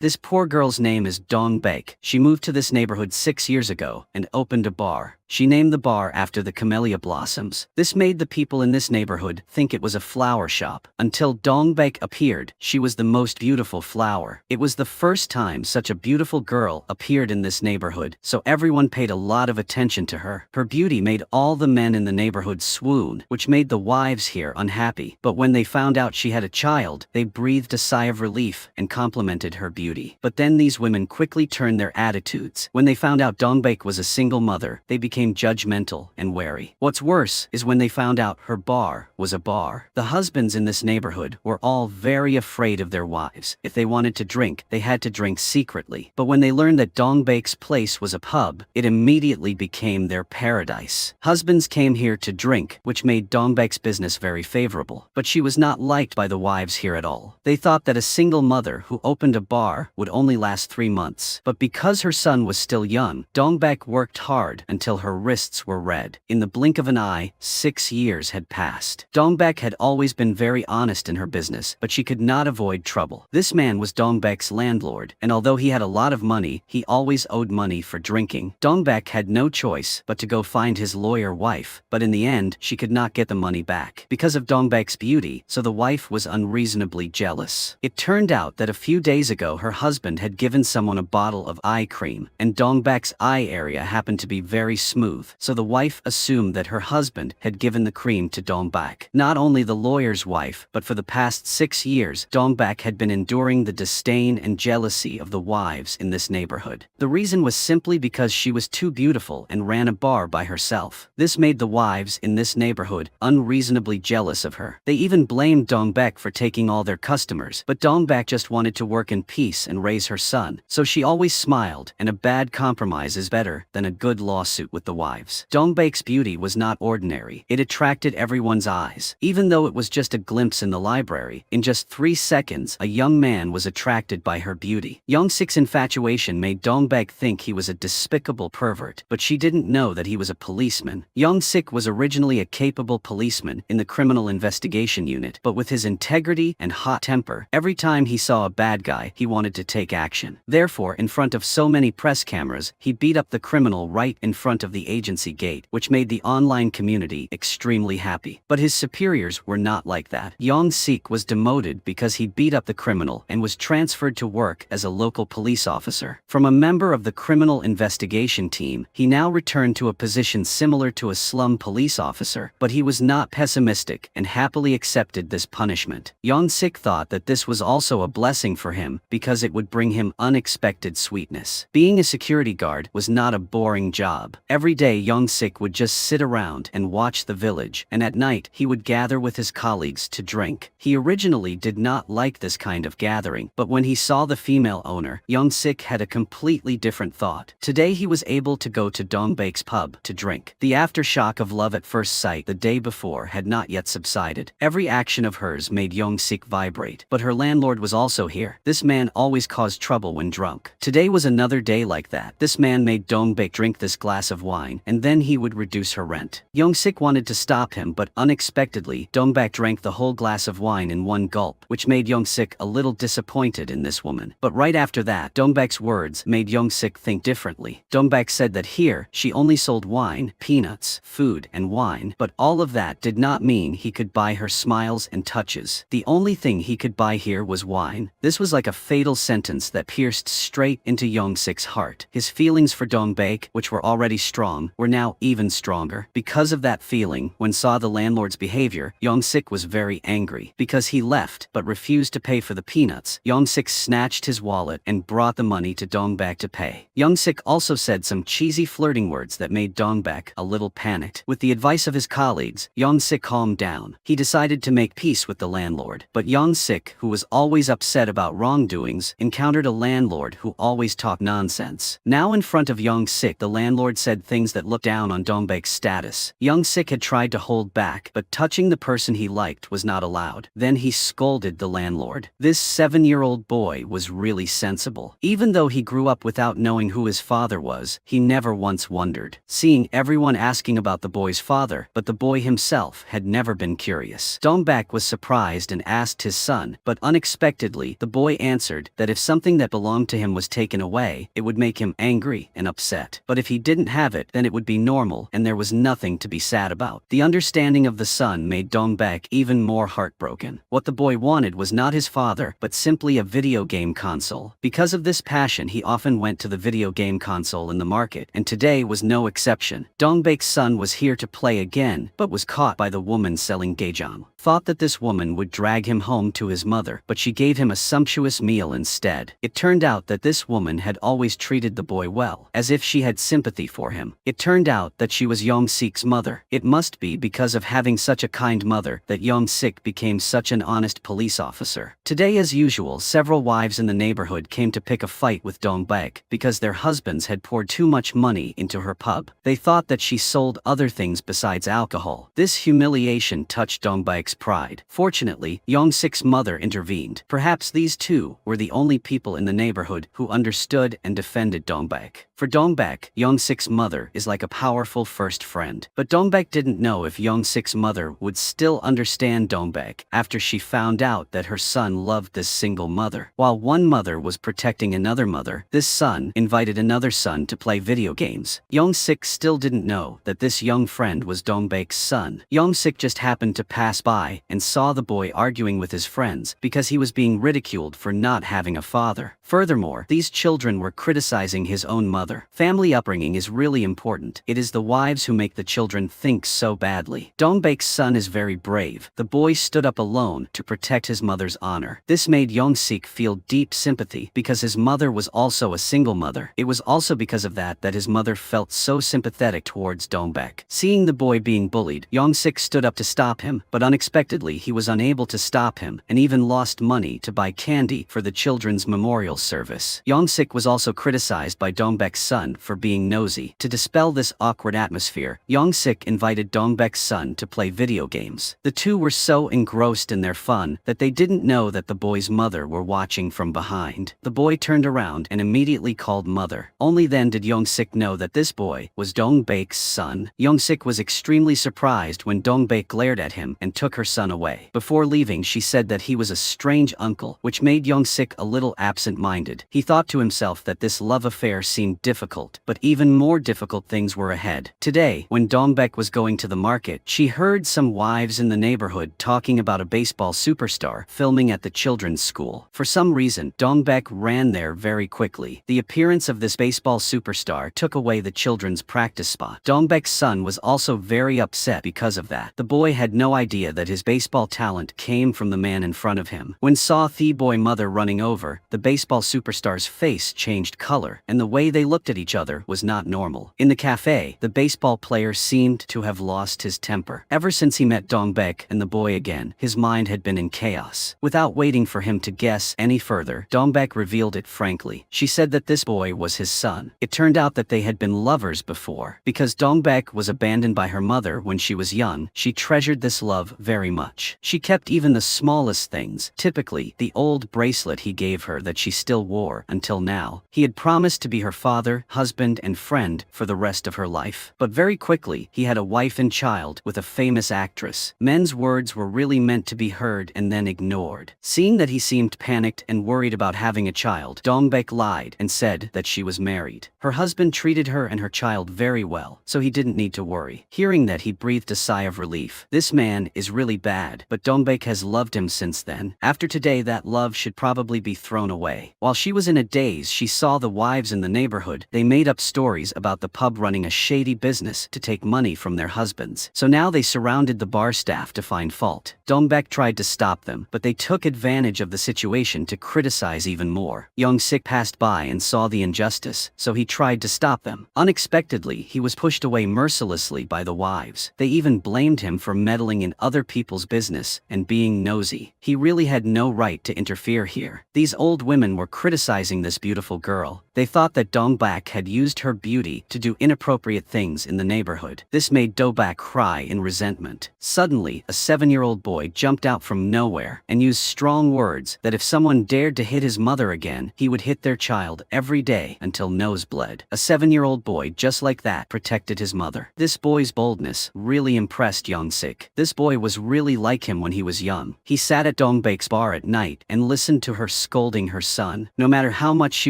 This poor girl's name is Dong Baek. She moved to this neighborhood 6 years ago and opened a bar. She named the bar after the camellia blossoms. This made the people in this neighborhood think it was a flower shop. Until Dong Baek appeared, she was the most beautiful flower. It was the first time such a beautiful girl appeared in this neighborhood, so everyone paid a lot of attention to her. Her beauty made all the men in the neighborhood swoon, which made the wives here unhappy. But when they found out she had a child, they breathed a sigh of relief and complimented her beauty. But then these women quickly turned their attitudes. When they found out Dong Baek was a single mother, they became judgmental and wary. What's worse is when they found out her bar was a bar. The husbands in this neighborhood were all very afraid of their wives. If they wanted to drink, they had to drink secretly. But when they learned that Dong Baek's place was a pub, it immediately became their paradise. Husbands came here to drink, which made Dong Baek's business very favorable. But she was not liked by the wives here at all. They thought that a single mother who opened a bar would only last 3 months. But because her son was still young, Dong Baek worked hard until her wrists were red. In the blink of an eye, 6 years had passed. Dong Baek had always been very honest in her business, but she could not avoid trouble. This man was Dong Baek's landlord, and although he had a lot of money, he always owed money for drinking. Dong Baek had no choice but to go find his lawyer wife, but in the end, she could not get the money back. Because of Dong Baek's beauty, so the wife was unreasonably jealous. It turned out that a few days ago her husband had given someone a bottle of eye cream, and Dong Baek's eye area happened to be very smooth, so the wife assumed that her husband had given the cream to Dong Baek. Not only the lawyer's wife, but for the past 6 years, Dong Baek had been enduring the disdain and jealousy of the wives in this neighborhood. The reason was simply because she was too beautiful and ran a bar by herself. This made the wives in this neighborhood unreasonably jealous of her. They even blamed Dong Baek for taking all their customers, but Dong Baek just wanted to work in peace and raise her son, so she always smiled, and a bad compromise is better than a good lawsuit with the wives. Dong Baek's beauty was not ordinary. It attracted everyone's eyes. Even though it was just a glimpse in the library, in just 3 seconds, a young man was attracted by her beauty. Young Sik's infatuation made Dong Baek think he was a despicable pervert, but she didn't know that he was a policeman. Young Sik was originally a capable policeman in the criminal investigation unit, but with his integrity and hot temper, every time he saw a bad guy, he wanted to take action. Therefore, in front of so many press cameras, he beat up the criminal right in front of the agency gate, which made the online community extremely happy. But his superiors were not like that. Young Sik was demoted because he beat up the criminal and was transferred to work as a local police officer. From a member of the criminal investigation team, he now returned to a position similar to a slum police officer, but he was not pessimistic and happily accepted this punishment. Young Sik thought that this was also a blessing for him because it would bring him unexpected sweetness. Being a security guard was not a boring job. Every day Young Sik would just sit around and watch the village, and at night he would gather with his colleagues to drink. He originally did not like this kind of gathering, but when he saw the female owner, Young Sik had a completely different thought. Today he was able to go to Dong Baek's pub to drink. The aftershock of love at first sight the day before had not yet subsided. Every action of hers made Young Sik vibrate, but her landlord was also here. This man always caused trouble when drunk. Today was another day like that. This man made Dong Baek drink this glass of wine, and then he would reduce her rent. Young Sik wanted to stop him, but unexpectedly, Dong Baek drank the whole glass of wine in one gulp, which made Young Sik a little disappointed in this woman. But right after that, Dong Baek's words made Young Sik think differently. Dong Baek said that here, she only sold wine, peanuts, food, and wine, but all of that did not mean he could buy her smiles and touches. The only thing he could buy here was wine. This was like a fatal sentence that pierced straight into Young Sik's heart. His feelings for Dong Baek, which were already strong, were now even stronger. Because of that feeling, when saw the landlord's behavior, Young Sik was very angry. Because he left, but refused to pay for the peanuts, Young Sik snatched his wallet and brought the money to Dong Baek to pay. Young Sik also said some cheesy flirting words that made Dong Baek a little panicked. With the advice of his colleagues, Young Sik calmed down. He decided to make peace with the landlord. But Young Sik, who was always upset about wrongdoings, encountered a landlord who always talked nonsense. Now in front of Young Sik, the landlord said things things that looked down on Dongbek's status. Young Sik had tried to hold back, but touching the person he liked was not allowed. Then he scolded the landlord. This 7-year-old boy was really sensible. Even though he grew up without knowing who his father was, he never once wondered, seeing everyone asking about the boy's father, but the boy himself had never been curious. Dongbek was surprised and asked his son, but unexpectedly, the boy answered that if something that belonged to him was taken away, it would make him angry and upset. But if he didn't have it, then it would be normal, and there was nothing to be sad about. The understanding of the son made Dongbek even more heartbroken. What the boy wanted was not his father, but simply a video game console. Because of this passion, he often went to the video game console in the market, and today was no exception. Dongbek's son was here to play again, but was caught by the woman selling gejang. Thought that this woman would drag him home to his mother, but she gave him a sumptuous meal instead. It turned out that this woman had always treated the boy well, as if she had sympathy for him. It turned out that she was Young Sik's mother. It must be because of having such a kind mother that Young Sik became such an honest police officer. Today, as usual, several wives in the neighborhood came to pick a fight with Dongbek because their husbands had poured too much money into her pub. They thought that she sold other things besides alcohol. This humiliation touched Dongbek's pride. Fortunately, Young Sik's mother intervened. Perhaps these two were the only people in the neighborhood who understood and defended Dongbek. For Dongbek, Young Sik's mother is like a powerful first friend. But Dongbek didn't know if Young Sik's mother would still understand Dongbek after she found out that her son loved this single mother. While one mother was protecting another mother, this son invited another son to play video games. Young Sik still didn't know that this young friend was Dongbek's son. Young Sik just happened to pass by and saw the boy arguing with his friends because he was being ridiculed for not having a father. Furthermore, these children were criticizing his own mother. Family upbringing is really important. It is the wives who make the children think so badly. Dongbek's son is very brave. The boy stood up alone to protect his mother's honor. This made Young Sik feel deep sympathy because his mother was also a single mother. It was also because of that his mother felt so sympathetic towards Dongbek. Seeing the boy being bullied, Young Sik stood up to stop him, but unexpectedly he was unable to stop him and even lost money to buy candy for the children's memorial service. Young Sik was also criticized by Dongbek's son for being nosy. To dispel this awkward atmosphere, Young Sik invited Dongbek's son to play video games. The two were so engrossed in their fun that they didn't know that the boy's mother were watching from behind. The boy turned around and immediately called mother. Only then did Young Sik know that this boy was Dongbek's son. Young Sik was extremely surprised when Dongbek glared at him and took her son away. Before leaving, she said that he was a strange uncle, which made Young Sik a little absent-minded. He thought to himself that this love affair seemed difficult, but even more difficult things were ahead. Today, when Dongbek was going to the market, she heard some wives in the neighborhood talking about a baseball superstar filming at the children's school. For some reason, Dongbek ran there very quickly. The appearance of this baseball superstar took away the children's practice spot. Dongbek's son was also very upset because of that. The boy had no idea that his baseball talent came from the man in front of him. When saw the boy mother running over, the baseball superstar's face changed color, and the way they looked at each other was not normal. In the cafe, the baseball player seemed to have lost his temper. Ever since he met Dongbek and the boy again, his mind had been in chaos. Without waiting for him to guess any further, Dongbek revealed it frankly. She said that this boy was his son. It turned out that they had been lovers before. Because Dongbek was abandoned by her mother when she was young, she treasured this love very much. She kept even the smallest things, typically the old bracelet he gave her that she still wore until now. He had promised to be her father, husband, and friend for the rest of her life. But very quickly, he had a wife and child with a famous actress. Men's words were really meant to be heard and then ignored. Seeing that he seemed panicked and worried about having a child, Dongbek lied and said that she was married. Her husband treated her and her child very well, so he didn't need to worry. Hearing that, he breathed a sigh of relief. This man is really bad, but Dongbek has loved him since then. After today, that love should probably be thrown away. While she was in a daze, she saw the wives in the neighborhood. They made up stories about the pub running a shady business to take money from their husbands. So now they surrounded the bar staff to find fault. Dongbek tried to stop them, but they took advantage of the situation to criticize even more. Young Sik passed by and saw the injustice, so he tried to stop them. Unexpectedly, he was pushed away mercilessly by the wives. They even blamed him for meddling in other people's business and being nosy. He really had no right to interfere here. These old women were were criticizing this beautiful girl. They thought that Dongbak had used her beauty to do inappropriate things in the neighborhood. This made Dongbak cry in resentment. Suddenly, a 7-year-old boy jumped out from nowhere and used strong words that if someone dared to hit his mother again, he would hit their child every day until nose bled. A 7-year-old boy just like that protected his mother. This boy's boldness really impressed Young-sik. This boy was really like him when he was young. He sat at Dongbak's bar at night and listened to her scolding her son. No matter how much she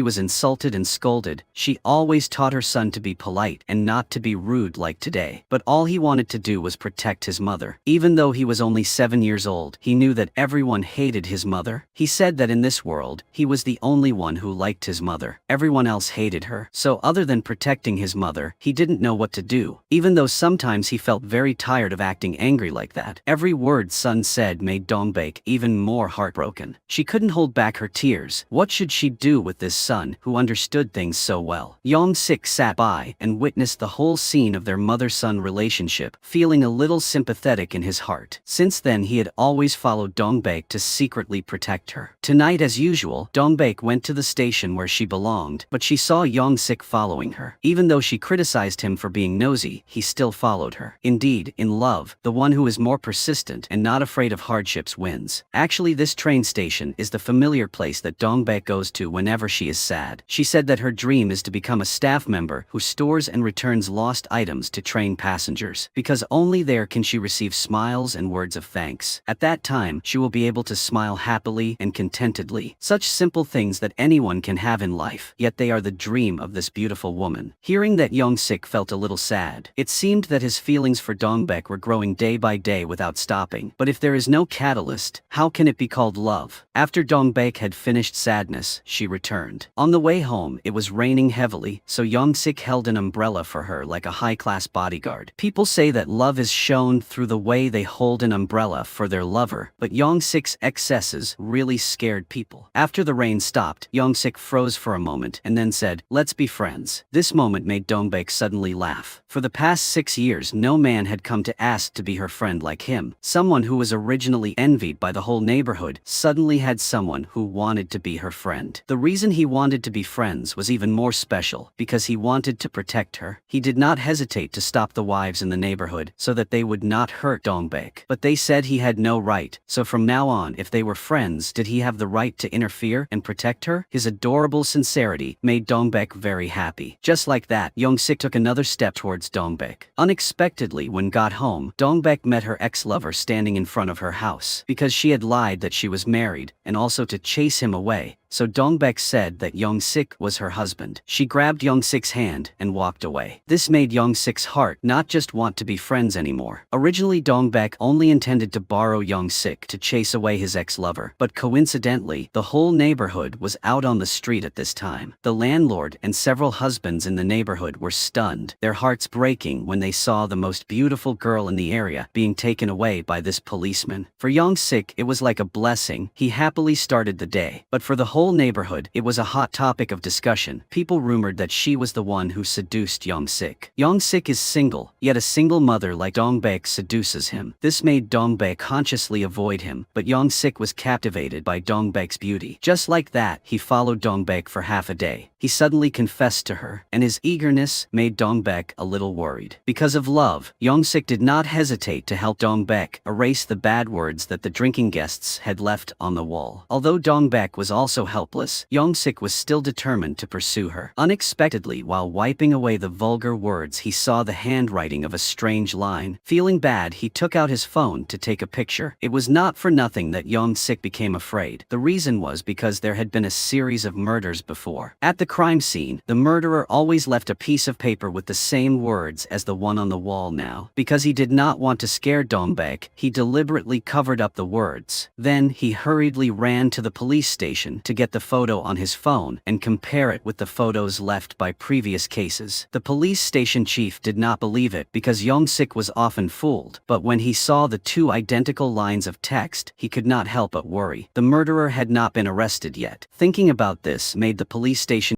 was insulted and scolded, she always taught her son to be polite and not to be rude like today. But all he wanted to do was protect his mother. Even though he was only 7 years old, he knew that everyone hated his mother. He said that in this world, he was the only one who liked his mother. Everyone else hated her. So other than protecting his mother, he didn't know what to do. Even though sometimes he felt very tired of acting angry like that. Every word son said made Dongbak even more heartbroken. She couldn't hold back her tears. What should she do with this son who understood things so well? Young-sik sat by and witnessed the whole scene of their mother-son relationship, feeling a little sympathetic in his heart. Since then he had always followed Dongbak to secretly protect her. Tonight as usual, Dongbak went to the station where she belonged, but she saw Young-sik following her. Even though she criticized him for being nosy, he still followed her. Indeed, in love, the one who is more persistent and not afraid of hardships wins. Actually, this train station is the familiar place that Dongbak goes to whenever she is sad. She said that her dream is to become a staff member who stores and returns lost items to train passengers, because only there can she receive smiles and words of thanks. At that time, she will be able to smile happily and contentedly. Such simple things that anyone can have in life, yet they are the dream of this beautiful woman. Hearing that Young-sik felt a little sad. It seemed that his feelings for Dongbak were growing day by day without stopping. But if there is no catalyst, how can it be called love? After Dongbak had finished sadness, she returned. On the way home, it was raining heavily, so Young-sik held an umbrella for her like a high-class bodyguard. People say that love is shown through the way they hold an umbrella for their lover, but Young-sik's excesses really scared people. After the rain stopped, Young-sik froze for a moment and then said, "Let's be friends." This moment made Dongbak suddenly laugh. For the past 6 years, no man had come to ask to be her friend like him. Someone who was originally envied by the whole neighborhood suddenly had someone who wanted to be her friend. The reason he wanted to be friends was even more special, because he wanted to protect her. He did not hesitate to stop the wives in the neighborhood so that they would not hurt Dongbak. But they said he had no right, so from now on, if they were friends, did he have the right to interfere and protect her? His adorable sincerity made Dongbak very happy. Just like that, Young-sik took another step towards Dongbak. Unexpectedly, when got home, Dongbak met her ex-lover standing in front of her house. Because she had lied that she was married, and also to chase him away, so Dongbak said that Young-sik was her husband. She grabbed Young-sik's hand and walked away. This made Young-sik's heart not just want to be friends anymore. Originally Dongbak only intended to borrow Young-sik to chase away his ex-lover, but coincidentally, the whole neighborhood was out on the street at this time. The landlord and several husbands in the neighborhood were stunned, their hearts breaking when they saw the most beautiful girl in the area being taken away by this policeman. For Young-sik, it was like a blessing. He happily started the day. But for the whole neighborhood, it was a hot topic of discussion. People rumored that she was the one who seduced Young-sik. Young-sik is single, yet a single mother like Dongbak seduces him. This made Dongbak consciously avoid him, but Young-sik was captivated by Dongbak's beauty. Just like that, he followed Dongbak for half a day. He suddenly confessed to her, and his eagerness made Dongbak a little worried. Because of love, Young-sik did not hesitate to help Dongbak erase the bad words that the drinking guests had left on the wall. Although Dongbak was also helpless, Young-sik was still determined to pursue her. Unexpectedly, while wiping away the vulgar words, he saw the handwriting of a strange line. Feeling bad, he took out his phone to take a picture. It was not for nothing that Young-sik became afraid. The reason was because there had been a series of murders before. At the crime scene, the murderer always left a piece of paper with the same words as the one on the wall now. Because he did not want to scare Dongbak, he deliberately covered up the words. Then, he hurriedly ran to the police station to get the photo on his phone and compare it with the photos left by previous cases. The police station chief did not believe it because Young-sik was often fooled, but when he saw the two identical lines of text, he could not help but worry. The murderer had not been arrested yet. Thinking about this made the police station